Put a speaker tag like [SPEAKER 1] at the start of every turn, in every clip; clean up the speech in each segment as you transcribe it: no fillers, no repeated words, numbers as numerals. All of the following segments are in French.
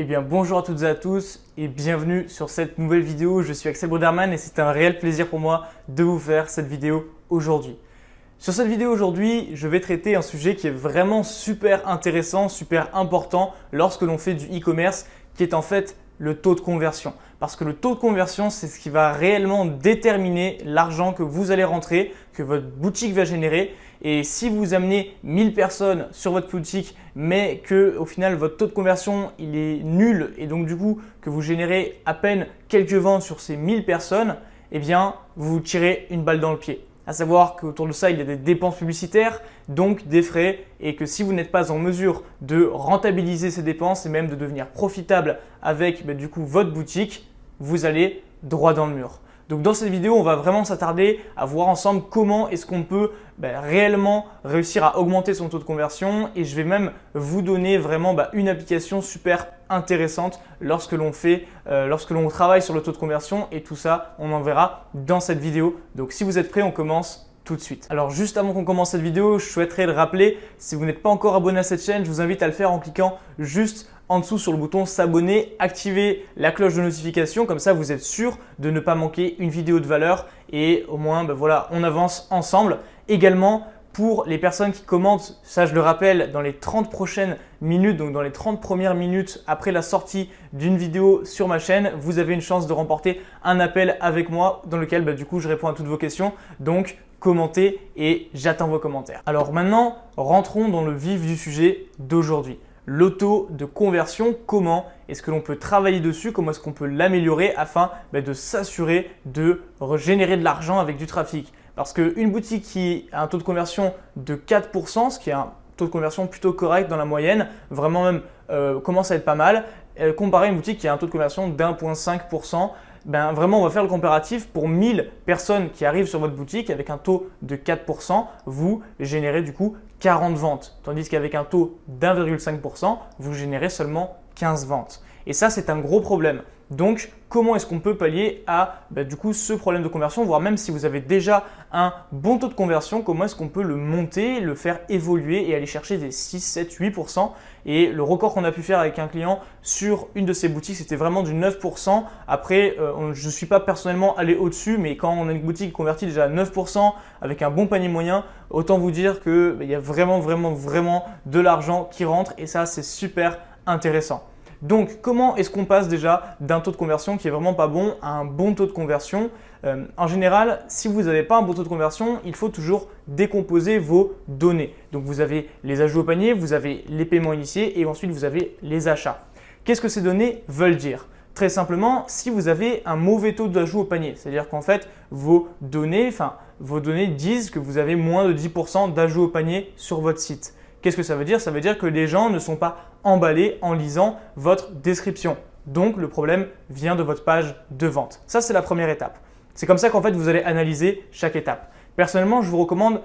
[SPEAKER 1] Eh bien bonjour à toutes et à tous et bienvenue sur cette nouvelle vidéo. Je suis Axel Bruderman et c'est un réel plaisir pour moi de vous faire cette vidéo aujourd'hui. Sur cette vidéo aujourd'hui, je vais traiter un sujet qui est vraiment super intéressant, super important lorsque l'on fait du e-commerce, qui est en fait le taux de conversion. Parce que le taux de conversion, c'est ce qui va réellement déterminer l'argent que vous allez rentrer, que votre boutique va générer. Et si vous amenez 1000 personnes sur votre boutique, mais que au final votre taux de conversion il est nul et donc du coup que vous générez à peine quelques ventes sur ces 1000 personnes, eh bien vous vous tirez une balle dans le pied. À savoir qu'autour de ça, il y a des dépenses publicitaires, donc des frais, et que si vous n'êtes pas en mesure de rentabiliser ces dépenses et même de devenir profitable avec du coup votre boutique, vous allez droit dans le mur. Donc dans cette vidéo, on va vraiment s'attarder à voir ensemble comment est-ce qu'on peut réellement réussir à augmenter son taux de conversion, et je vais même vous donner vraiment une application super intéressante lorsque l'on travaille sur le taux de conversion, et tout ça, on en verra dans cette vidéo. Donc si vous êtes prêts, on commence tout de suite. Alors juste avant qu'on commence cette vidéo, je souhaiterais le rappeler, si vous n'êtes pas encore abonné à cette chaîne, je vous invite à le faire en cliquant juste en dessous sur le bouton s'abonner, activez la cloche de notification, comme ça vous êtes sûr de ne pas manquer une vidéo de valeur et au moins voilà, on avance ensemble. Également pour les personnes qui commentent, ça je le rappelle, dans les 30 prochaines minutes, donc dans les 30 premières minutes après la sortie d'une vidéo sur ma chaîne, vous avez une chance de remporter un appel avec moi dans lequel du coup je réponds à toutes vos questions. Donc commentez et j'attends vos commentaires. Alors maintenant, rentrons dans le vif du sujet d'aujourd'hui. Le taux de conversion, comment est-ce que l'on peut travailler dessus, comment est-ce qu'on peut l'améliorer afin de s'assurer de générer de l'argent avec du trafic. Parce qu'une boutique qui a un taux de conversion de 4%, ce qui est un taux de conversion plutôt correct dans la moyenne, vraiment même commence à être pas mal, comparé à une boutique qui a un taux de conversion d'1,5%, vraiment on va faire le comparatif. Pour 1000 personnes qui arrivent sur votre boutique avec un taux de 4%, vous générez du coup 40 ventes. Tandis qu'avec un taux d'1,5%, vous générez seulement 15 ventes. Et ça, c'est un gros problème. Donc, comment est-ce qu'on peut pallier à du coup ce problème de conversion, voire même si vous avez déjà un bon taux de conversion, comment est-ce qu'on peut le monter, le faire évoluer et aller chercher des 6, 7, 8%. Et le record qu'on a pu faire avec un client sur une de ses boutiques, c'était vraiment du 9%. Après, je ne suis pas personnellement allé au-dessus, mais quand on a une boutique qui convertit déjà à 9% avec un bon panier moyen, autant vous dire qu'il y a vraiment de l'argent qui rentre et ça, c'est super intéressant. Donc, comment est-ce qu'on passe déjà d'un taux de conversion qui est vraiment pas bon à un bon taux de conversion? En général, si vous n'avez pas un bon taux de conversion, il faut toujours décomposer vos données. Donc, vous avez les ajouts au panier, vous avez les paiements initiés et ensuite vous avez les achats. Qu'est-ce que ces données veulent dire? Très simplement, si vous avez un mauvais taux d'ajout au panier, c'est-à-dire qu'en fait, vos données disent que vous avez moins de 10% d'ajout au panier sur votre site. Qu'est-ce que ça veut dire? Ça veut dire que les gens ne sont pas emballés en lisant votre description. Donc, le problème vient de votre page de vente. Ça, c'est la première étape. C'est comme ça qu'en fait, vous allez analyser chaque étape. Personnellement, je vous recommande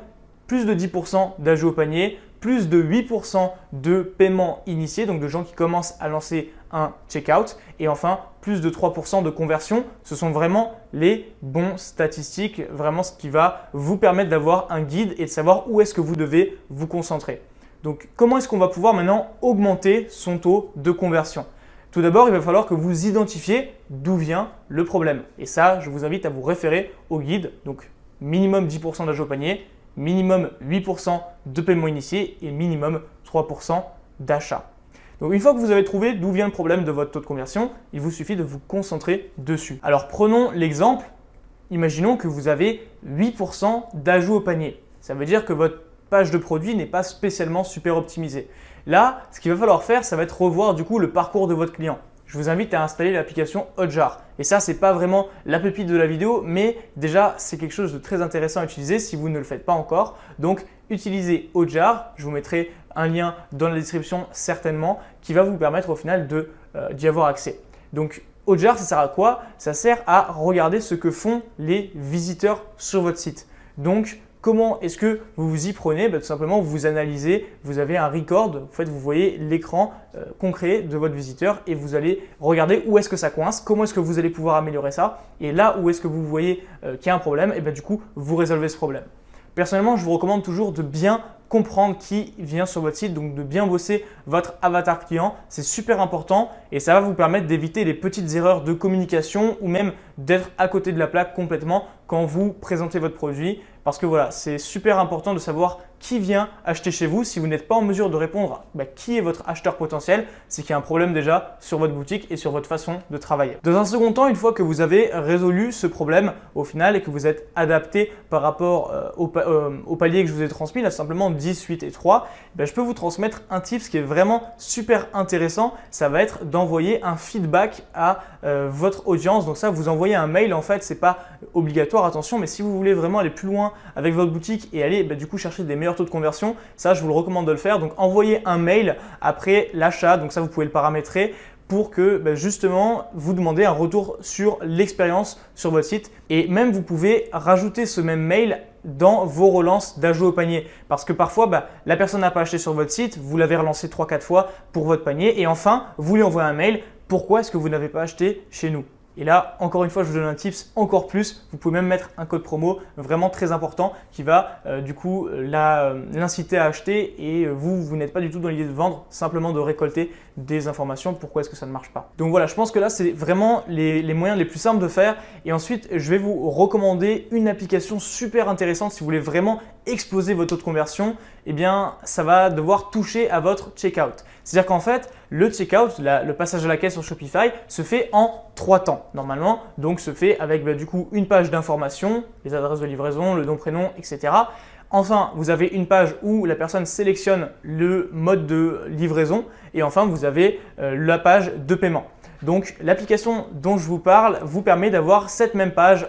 [SPEAKER 1] plus de 10% d'ajout au panier, plus de 8% de paiement initié, donc de gens qui commencent à lancer un checkout, et enfin plus de 3% de conversion. Ce sont vraiment les bons statistiques, vraiment ce qui va vous permettre d'avoir un guide et de savoir où est-ce que vous devez vous concentrer. Donc, comment est-ce qu'on va pouvoir maintenant augmenter son taux de conversion? Tout d'abord, il va falloir que vous identifiez d'où vient le problème. Et ça, je vous invite à vous référer au guide. Donc, minimum 10% d'ajout au panier, minimum 8% de paiement initié et minimum 3% d'achat. Donc, une fois que vous avez trouvé d'où vient le problème de votre taux de conversion, il vous suffit de vous concentrer dessus. Alors, prenons l'exemple. Imaginons que vous avez 8% d'ajout au panier. Ça veut dire que votre page de produit n'est pas spécialement super optimisée. Là, ce qu'il va falloir faire, ça va être revoir du coup le parcours de votre client. Je vous invite à installer l'application Hotjar. Et ça, ce n'est pas vraiment la pépite de la vidéo, mais déjà, c'est quelque chose de très intéressant à utiliser si vous ne le faites pas encore. Donc, utilisez Hotjar. Je vous mettrai un lien dans la description certainement qui va vous permettre au final d'y avoir accès. Donc, Hotjar, ça sert à quoi? Ça sert à regarder ce que font les visiteurs sur votre site. Donc, comment est-ce que vous vous y prenez? Tout simplement, vous analysez, vous avez un record, en fait, vous voyez l'écran concret de votre visiteur et vous allez regarder où est-ce que ça coince, comment est-ce que vous allez pouvoir améliorer ça. Et là où est-ce que vous voyez qu'il y a un problème, et du coup, vous résolvez ce problème. Personnellement, je vous recommande toujours de bien comprendre qui vient sur votre site, donc de bien bosser votre avatar client. C'est super important et ça va vous permettre d'éviter les petites erreurs de communication ou même d'être à côté de la plaque complètement quand vous présentez votre produit. Parce que voilà, c'est super important de savoir qui vient acheter chez vous. Si vous n'êtes pas en mesure de répondre à qui est votre acheteur potentiel, c'est qu'il y a un problème déjà sur votre boutique et sur votre façon de travailler. Dans un second temps, une fois que vous avez résolu ce problème au final et que vous êtes adapté par rapport au palier que je vous ai transmis, là simplement 10, 8 et 3, je peux vous transmettre un tips qui est vraiment super intéressant. Ça va être d'envoyer un feedback à votre audience. Donc ça, vous envoyez un mail en fait, c'est pas obligatoire, attention, mais si vous voulez vraiment aller plus loin avec votre boutique et aller du coup chercher des meilleurs taux de conversion, ça je vous le recommande de le faire. Donc envoyez un mail après l'achat, donc ça vous pouvez le paramétrer pour que justement vous demandez un retour sur l'expérience sur votre site et même vous pouvez rajouter ce même mail dans vos relances d'ajout au panier parce que parfois la personne n'a pas acheté sur votre site, vous l'avez relancé 3-4 fois pour votre panier et enfin vous lui envoyez un mail, pourquoi est-ce que vous n'avez pas acheté chez nous? Et là, encore une fois, je vous donne un tips encore plus. Vous pouvez même mettre un code promo vraiment très important qui va du coup l'inciter à acheter et vous n'êtes pas du tout dans l'idée de vendre, simplement de récolter des informations. Pourquoi est-ce que ça ne marche pas? Donc voilà, je pense que là, c'est vraiment les moyens les plus simples de faire. Et ensuite, je vais vous recommander une application super intéressante si vous voulez vraiment exploser votre taux de conversion. Eh bien, ça va devoir toucher à votre checkout. C'est-à-dire qu'en fait, le checkout, le passage à la caisse sur Shopify, se fait en 3 temps normalement. Donc, se fait avec du coup une page d'information, les adresses de livraison, le nom, prénom, etc. Enfin, vous avez une page où la personne sélectionne le mode de livraison et enfin, vous avez la page de paiement. Donc, l'application dont je vous parle vous permet d'avoir cette même page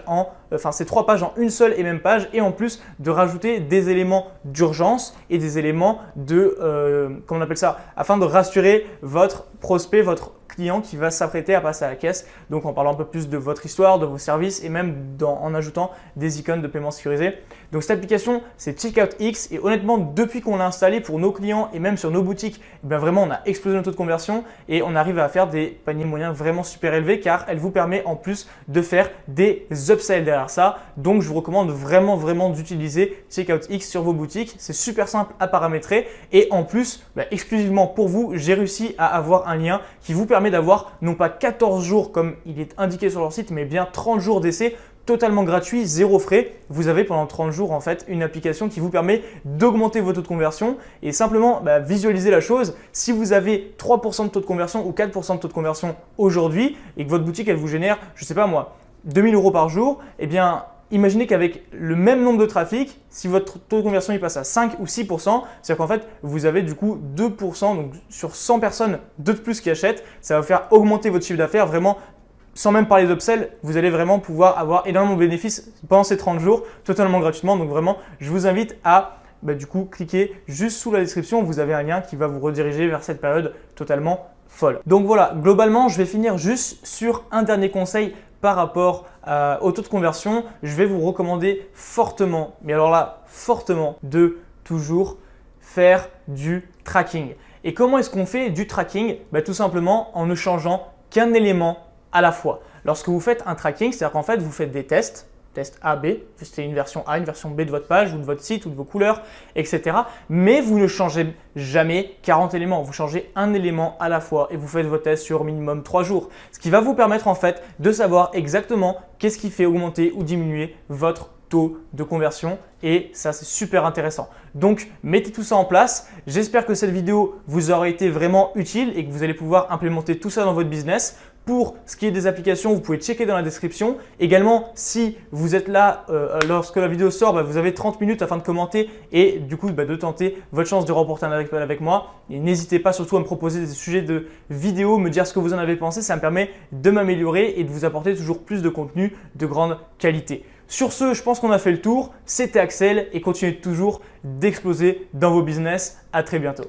[SPEAKER 1] ces 3 pages en une seule et même page et en plus de rajouter des éléments d'urgence et des éléments comment on appelle ça, afin de rassurer votre prospect, votre client qui va s'apprêter à passer à la caisse. Donc en parlant un peu plus de votre histoire, de vos services et même en ajoutant des icônes de paiement sécurisé. Donc cette application, c'est CheckoutX et honnêtement, depuis qu'on l'a installée pour nos clients et même sur nos boutiques, vraiment on a explosé notre taux de conversion et on arrive à faire des paniers moyens vraiment super élevés car elle vous permet en plus de faire des upsells derrière ça. Donc je vous recommande vraiment d'utiliser CheckoutX sur vos boutiques. C'est super simple à paramétrer et en plus, exclusivement pour vous, j'ai réussi à avoir un lien qui vous permet d'avoir non pas 14 jours comme il est indiqué sur leur site, mais bien 30 jours d'essai totalement gratuit, zéro frais. Vous avez pendant 30 jours en fait une application qui vous permet d'augmenter vos taux de conversion et simplement visualiser la chose. Si vous avez 3% de taux de conversion ou 4% de taux de conversion aujourd'hui et que votre boutique elle vous génère, je sais pas moi, 2000 € par jour, eh bien imaginez qu'avec le même nombre de trafic, si votre taux de conversion il passe à 5 ou 6%, c'est-à-dire qu'en fait, vous avez du coup 2%, donc sur 100 personnes, 2 de plus qui achètent, ça va faire augmenter votre chiffre d'affaires vraiment. Sans même parler d'upsell, vous allez vraiment pouvoir avoir énormément de bénéfices pendant ces 30 jours totalement gratuitement. Donc vraiment, je vous invite à du coup cliquer juste sous la description. Vous avez un lien qui va vous rediriger vers cette période totalement folle. Donc voilà, globalement, je vais finir juste sur un dernier conseil par rapport au taux de conversion. Je vais vous recommander fortement, mais alors là, fortement, de toujours faire du tracking. Et comment est-ce qu'on fait du tracking? Tout simplement en ne changeant qu'un élément à la fois. Lorsque vous faites un tracking, c'est-à-dire qu'en fait, vous faites des tests, test A, B, c'est une version A, une version B de votre page ou de votre site ou de vos couleurs, etc. Mais vous ne changez jamais 40 éléments, vous changez un élément à la fois et vous faites vos tests sur minimum 3 jours. Ce qui va vous permettre en fait de savoir exactement qu'est-ce qui fait augmenter ou diminuer votre taux de conversion et ça c'est super intéressant. Donc mettez tout ça en place. J'espère que cette vidéo vous aura été vraiment utile et que vous allez pouvoir implémenter tout ça dans votre business. Pour ce qui est des applications, vous pouvez checker dans la description. Également, si vous êtes là lorsque la vidéo sort, vous avez 30 minutes afin de commenter et du coup de tenter votre chance de remporter un appel avec moi. Et n'hésitez pas surtout à me proposer des sujets de vidéos, me dire ce que vous en avez pensé. Ça me permet de m'améliorer et de vous apporter toujours plus de contenu de grande qualité. Sur ce, je pense qu'on a fait le tour. C'était Axel et continuez toujours d'exploser dans vos business. À très bientôt.